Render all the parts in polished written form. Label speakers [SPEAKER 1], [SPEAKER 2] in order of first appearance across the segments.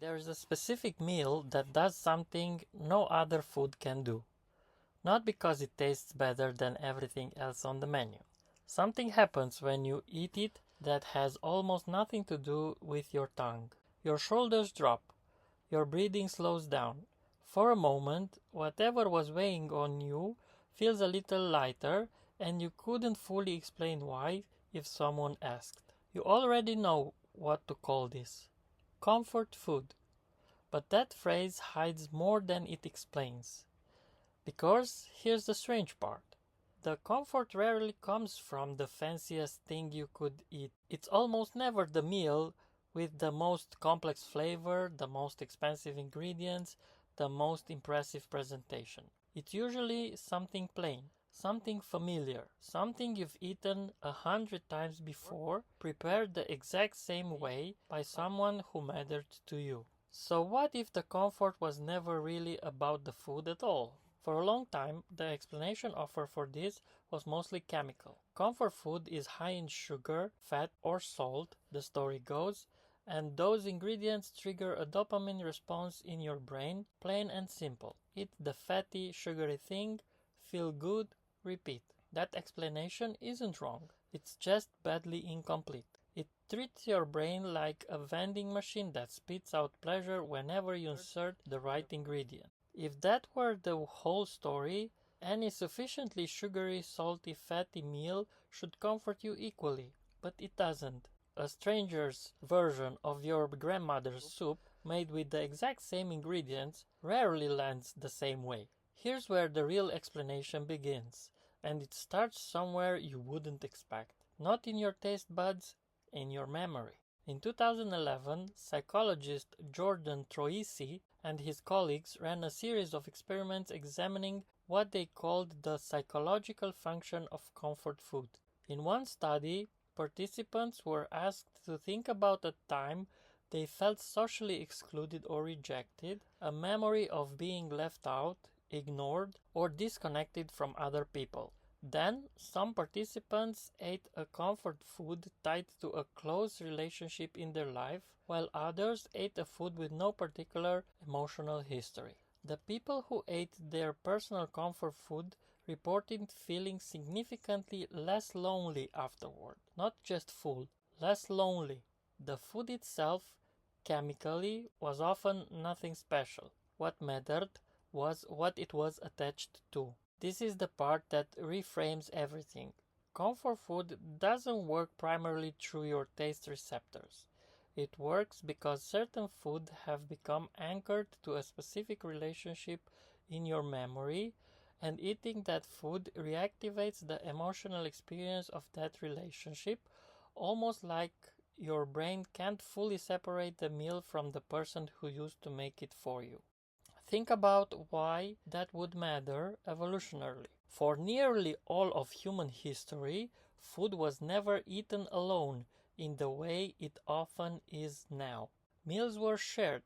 [SPEAKER 1] There is a specific meal that does something no other food can do. Not because it tastes better than everything else on the menu. Something happens when you eat it that has almost nothing to do with your tongue. Your shoulders drop. Your breathing slows down. For a moment, whatever was weighing on you feels a little lighter, and you couldn't fully explain why if someone asked. You already know what to call this. Comfort food. But that phrase hides more than it explains. Because here's the strange part. The comfort rarely comes from the fanciest thing you could eat. It's almost never the meal with the most complex flavor, the most expensive ingredients, the most impressive presentation. It's usually something plain, something familiar, something you've eaten 100 times before, prepared the exact same way by someone who mattered to you. So what if the comfort was never really about the food at all? For a long time, the explanation offered for this was mostly chemical. Comfort food is high in sugar, fat, or salt, the story goes, and those ingredients trigger a dopamine response in your brain, plain and simple. Eat the fatty, sugary thing, feel good, repeat. That explanation isn't wrong. It's just badly incomplete. It treats your brain like a vending machine that spits out pleasure whenever you insert the right ingredient. If that were the whole story, any sufficiently sugary, salty, fatty meal should comfort you equally. But it doesn't. A stranger's version of your grandmother's soup, made with the exact same ingredients, rarely lands the same way. Here's where the real explanation begins, and it starts somewhere you wouldn't expect. Not in your taste buds, in your memory. In 2011, psychologist Jordan Troisi and his colleagues ran a series of experiments examining what they called the psychological function of comfort food. In one study, participants were asked to think about a time they felt socially excluded or rejected, a memory of being left out, ignored, or disconnected from other people. Then, some participants ate a comfort food tied to a close relationship in their life, while others ate a food with no particular emotional history. The people who ate their personal comfort food reported feeling significantly less lonely afterward. Not just full, less lonely. The food itself, chemically, was often nothing special. What mattered was what it was attached to. This is the part that reframes everything. Comfort food doesn't work primarily through your taste receptors. It works because certain food have become anchored to a specific relationship in your memory, and eating that food reactivates the emotional experience of that relationship, almost like your brain can't fully separate the meal from the person who used to make it for you. Think about why that would matter evolutionarily. For nearly all of human history, food was never eaten alone in the way it often is now. Meals were shared.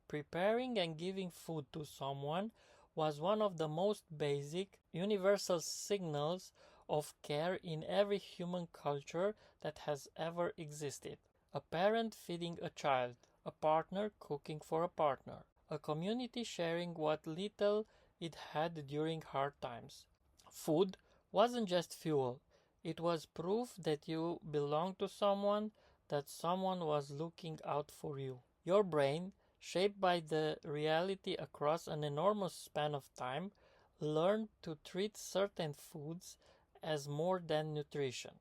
[SPEAKER 1] Preparing and giving food to someone was one of the most basic, universal signals of care in every human culture that has ever existed. A parent feeding a child, a partner cooking for a partner, a community sharing what little it had during hard times. Food wasn't just fuel. It was proof that you belonged to someone, that someone was looking out for you. Your brain, shaped by the reality across an enormous span of time, learned to treat certain foods as more than nutrition.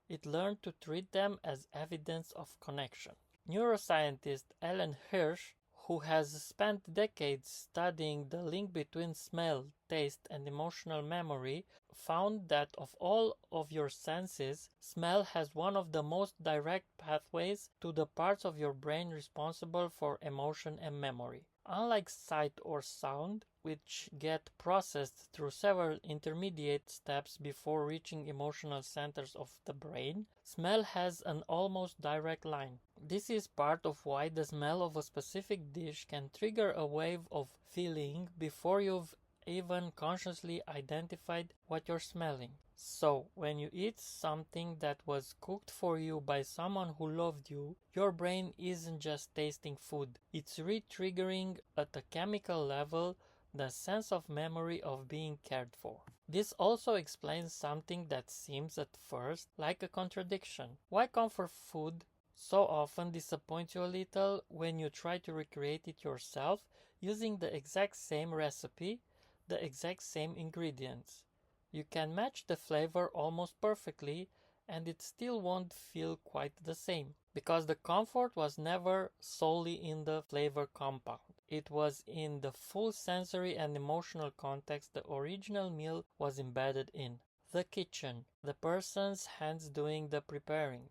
[SPEAKER 1] It learned to treat them as evidence of connection. Neuroscientist Ellen Hirsch, who has spent decades studying the link between smell, taste, and emotional memory, found that of all of your senses, smell has one of the most direct pathways to the parts of your brain responsible for emotion and memory. Unlike sight or sound, which get processed through several intermediate steps before reaching emotional centers of the brain, smell has an almost direct line. This is part of why the smell of a specific dish can trigger a wave of feeling before you've even consciously identified what you're smelling. So, when you eat something that was cooked for you by someone who loved you, your brain isn't just tasting food, it's re-triggering at a chemical level the sense of memory of being cared for. This also explains something that seems at first like a contradiction. Why comfort food so often disappoints you a little when you try to recreate it yourself using the exact same recipe, the exact same ingredients. You can match the flavor almost perfectly and it still won't feel quite the same, because the comfort was never solely in the flavor compound. It was in the full sensory and emotional context the original meal was embedded in. The kitchen, the person's hands doing the preparing,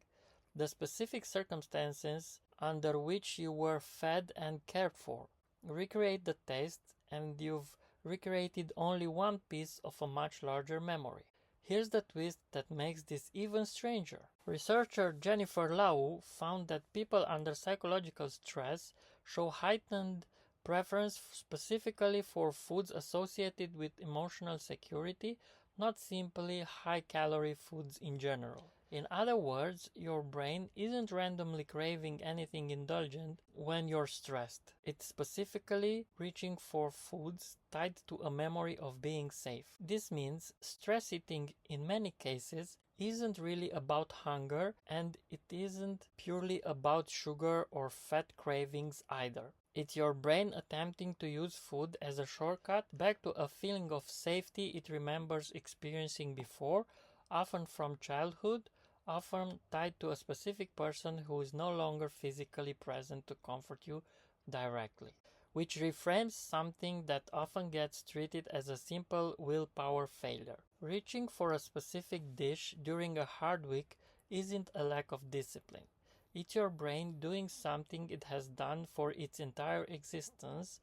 [SPEAKER 1] the specific circumstances under which you were fed and cared for. Recreate the taste and you've recreated only one piece of a much larger memory. Here's the twist that makes this even stranger. Researcher Jennifer Lau found that people under psychological stress show heightened preference specifically for foods associated with emotional security, not simply high-calorie foods in general. In other words, your brain isn't randomly craving anything indulgent when you're stressed. It's specifically reaching for foods tied to a memory of being safe. This means stress eating in many cases isn't really about hunger, and it isn't purely about sugar or fat cravings either. It's your brain attempting to use food as a shortcut back to a feeling of safety it remembers experiencing before, often from childhood, often tied to a specific person who is no longer physically present to comfort you directly, which reframes something that often gets treated as a simple willpower failure. Reaching for a specific dish during a hard week isn't a lack of discipline. It's your brain doing something it has done for its entire existence,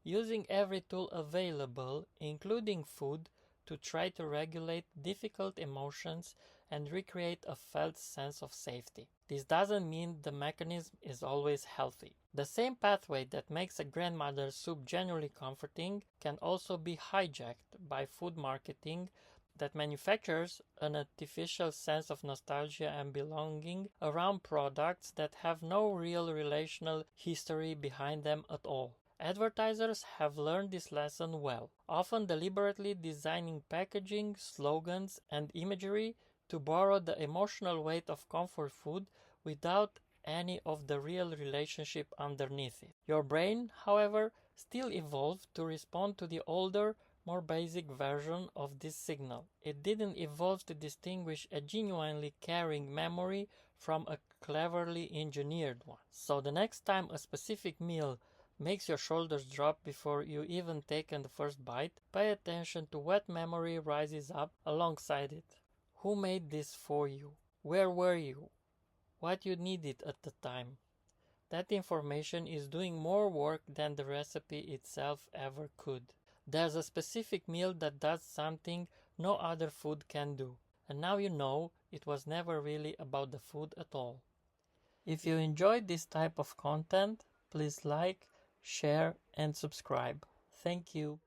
[SPEAKER 1] using every tool available, including food, to try to regulate difficult emotions and recreate a felt sense of safety. This doesn't mean the mechanism is always healthy. The same pathway that makes a grandmother's soup genuinely comforting can also be hijacked by food marketing that manufactures an artificial sense of nostalgia and belonging around products that have no real relational history behind them at all. Advertisers have learned this lesson well, often deliberately designing packaging, slogans, and imagery to borrow the emotional weight of comfort food without any of the real relationship underneath it. Your brain, however, still evolved to respond to the older, more basic version of this signal. It didn't evolve to distinguish a genuinely caring memory from a cleverly engineered one. So the next time a specific meal makes your shoulders drop before you even taken the first bite, pay attention to what memory rises up alongside it. Who made this for you? Where were you? What you needed at the time? That information is doing more work than the recipe itself ever could. There's a specific meal that does something no other food can do, and now you know it was never really about the food at all. If you enjoyed this type of content, please like, share, and subscribe. Thank you.